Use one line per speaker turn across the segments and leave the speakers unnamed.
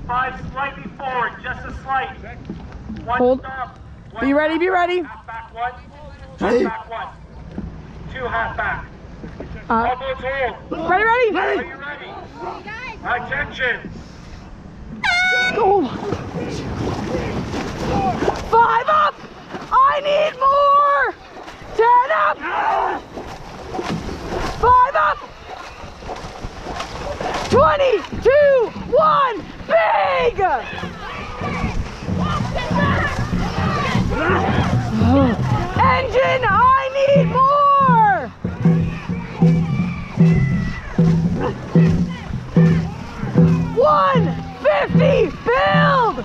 5 slightly forward, just a slight. 1
Hold.
stop.
Be ready, be ready.
Half back 1. Half back 1. 2 half back. Elbows hold.
Ready, ready.
Are you ready? Attention.
Go. 5 up. I need more. 10 up. 5 up. 20, 2, 1, big! Engine, I need more! 150, build!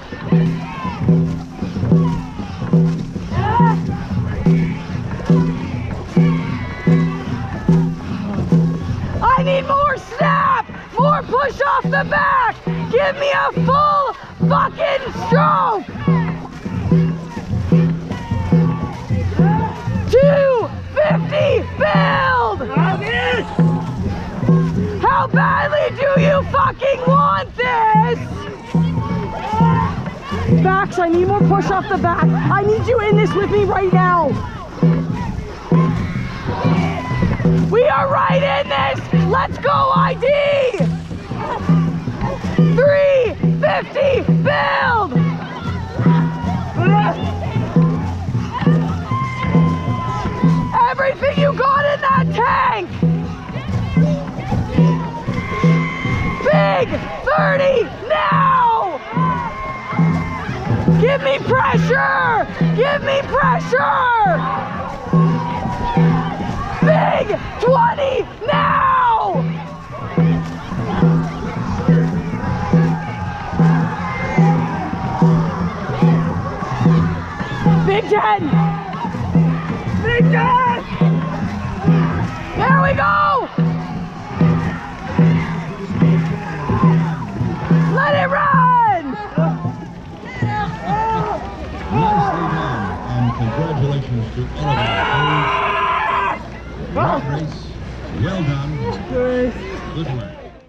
I need more snap! More push off the back! Give me a full fucking stroke! 250 build! How badly do you fucking want this? Backs, I need more push off the back. I need you in this with me right now. We are right in this! Let's go, ID! 350 build! Everything you got in that tank! Big 30 now! Give me pressure! Give me pressure! Big 20 now! Big 10! Big 10! There we go! Let it run!
Nicely done, and congratulations to all of you. Great race. Well done. Good work.